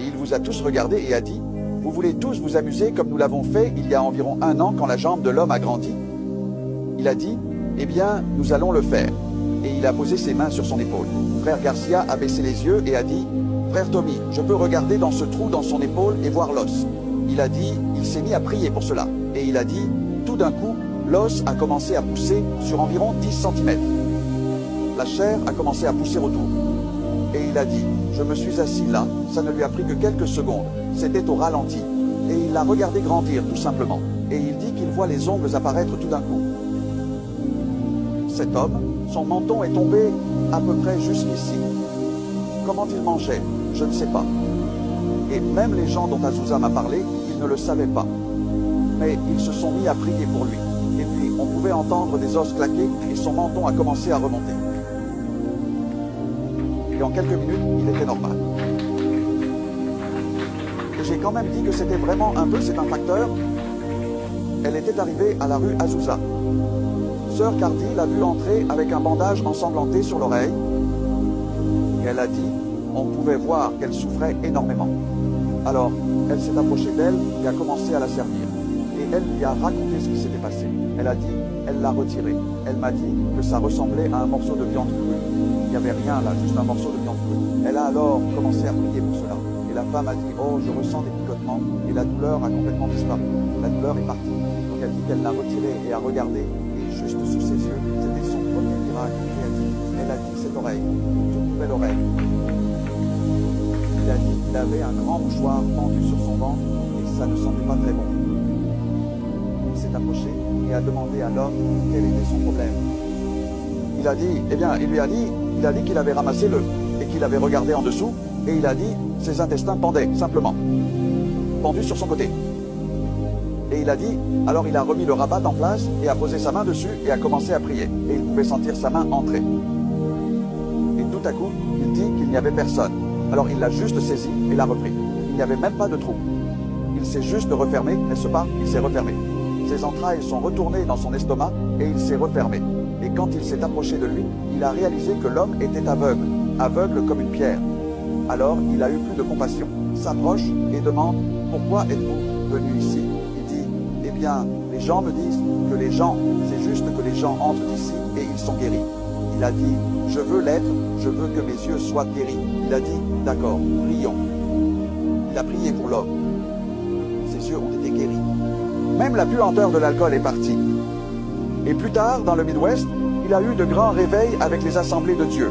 Et il vous a tous regardé et a dit, « Vous voulez tous vous amuser comme nous l'avons fait il y a environ 1 an quand la jambe de l'homme a grandi ?» Il a dit, « Eh bien, nous allons le faire. » Et il a posé ses mains sur son épaule. Frère Garcia a baissé les yeux et a dit, « Frère Tommy, je peux regarder dans ce trou dans son épaule et voir l'os. » Il a dit, il s'est mis à prier pour cela. Et il a dit, tout d'un coup, l'os a commencé à pousser sur environ 10 cm. La chair a commencé à pousser autour. Et il a dit, je me suis assis là, ça ne lui a pris que quelques secondes, c'était au ralenti. Et il l'a regardé grandir tout simplement. Et il dit qu'il voit les ongles apparaître tout d'un coup. Cet homme, son menton est tombé à peu près jusqu'ici. Comment il mangeait, je ne sais pas. Et même les gens dont Azusa m'a parlé, ils ne le savaient pas. Mais ils se sont mis à prier pour lui. Et puis on pouvait entendre des os claquer et son menton a commencé à remonter. Et en quelques minutes, il était normal. Et j'ai quand même dit que c'était vraiment un peu, c'est un facteur. Elle était arrivée à la rue Azusa. Sœur Cardi l'a vue entrer avec un bandage ensanglanté sur l'oreille. Et elle a dit, on pouvait voir qu'elle souffrait énormément. Alors, elle s'est approchée d'elle et a commencé à la servir. Et elle lui a raconté ce qui s'était passé. Elle a dit, elle l'a retiré. Elle m'a dit que ça ressemblait à un morceau de viande crue. Il n'y avait rien là, juste un morceau de viande crue. Elle a alors commencé à prier pour cela. Et la femme a dit, oh, je ressens des picotements. Et la douleur a complètement disparu. La douleur est partie. Donc elle dit qu'elle l'a retiré et a regardé. Et juste sous ses yeux, c'était son premier miracle. Et elle a dit, cette oreille, une toute nouvelle oreille. Il a dit qu'il avait un grand mouchoir pendu sur son ventre et ça ne sentait pas très bon. Il s'est approché et a demandé à l'homme quel était son problème. Il a dit, eh bien, il lui a dit qu'il avait ramassé l'œuf et qu'il avait regardé en dessous et il a dit ses intestins pendaient, simplement. Pendus sur son côté. Et il a dit, alors il a remis le rabat en place et a posé sa main dessus et a commencé à prier. Et il pouvait sentir sa main entrer. Et tout à coup, il dit qu'il n'y avait personne. Alors il l'a juste saisi et l'a repris. Il n'y avait même pas de trou. Il s'est juste refermé, n'est-ce pas? Il s'est refermé. Ses entrailles sont retournées dans son estomac et il s'est refermé. Et quand il s'est approché de lui, il a réalisé que l'homme était aveugle, aveugle comme une pierre. Alors il a eu plus de compassion, s'approche et demande, pourquoi êtes-vous venu ici? Il dit, eh bien, les gens me disent que les gens, c'est juste que les gens entrent ici et ils sont guéris. Il a dit, je veux l'être, je veux que mes yeux soient guéris. Il a dit, d'accord, prions. Il a prié pour l'homme. Ses yeux ont été guéris. Même la puanteur de l'alcool est partie. Et plus tard, dans le Midwest, il a eu de grands réveils avec les assemblées de Dieu.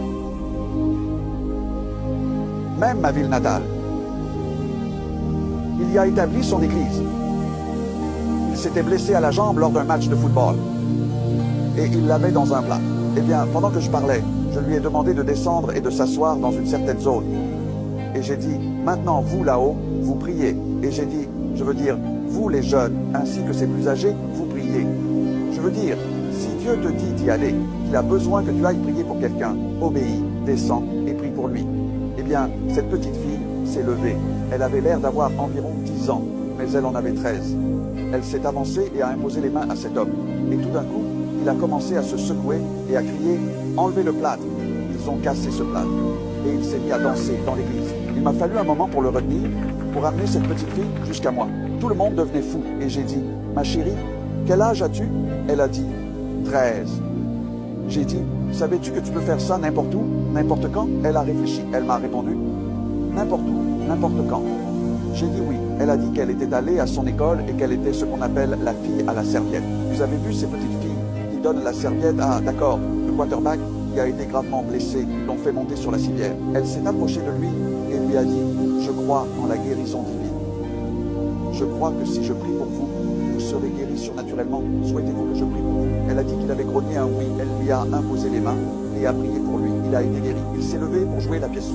Même ma ville natale. Il y a établi son église. Il s'était blessé à la jambe lors d'un match de football. Et il l'avait dans un plat. Eh bien, pendant que je parlais, je lui ai demandé de descendre et de s'asseoir dans une certaine zone. Et j'ai dit, maintenant, vous là-haut, vous priez. Et j'ai dit, je veux dire, vous les jeunes, ainsi que ces plus âgés, vous priez. Je veux dire, si Dieu te dit d'y aller, qu'il a besoin que tu ailles prier pour quelqu'un, obéis, descends et prie pour lui. Eh bien, cette petite fille s'est levée. Elle avait l'air d'avoir environ 10 ans, mais elle en avait 13. Elle s'est avancée et a imposé les mains à cet homme. Et tout d'un coup, il a commencé à se secouer et à crier « Enlevez le plâtre !» Ils ont cassé ce plâtre. Et il s'est mis à danser dans l'église. Il m'a fallu un moment pour le retenir, pour amener cette petite fille jusqu'à moi. Tout le monde devenait fou. Et j'ai dit « Ma chérie, quel âge as-tu » Elle a dit « 13 ». J'ai dit « Savais-tu que tu peux faire ça n'importe où, n'importe quand ?» Elle a réfléchi. Elle m'a répondu « N'importe où, n'importe quand ». J'ai dit oui. Elle a dit qu'elle était allée à son école et qu'elle était ce qu'on appelle la fille à la serviette. Vous avez vu ces petites filles qui donnent la serviette à, d'accord, le quarterback qui a été gravement blessé, l'ont fait monter sur la civière. Elle s'est approchée de lui et lui a dit, je crois en la guérison divine. Je crois que si je prie pour vous, vous serez guéris surnaturellement. Souhaitez-vous que je prie pour vous? Elle a dit qu'il avait grogné un oui. Elle lui a imposé les mains et a prié pour lui. Il a été guéri. Il s'est levé pour jouer la pièce.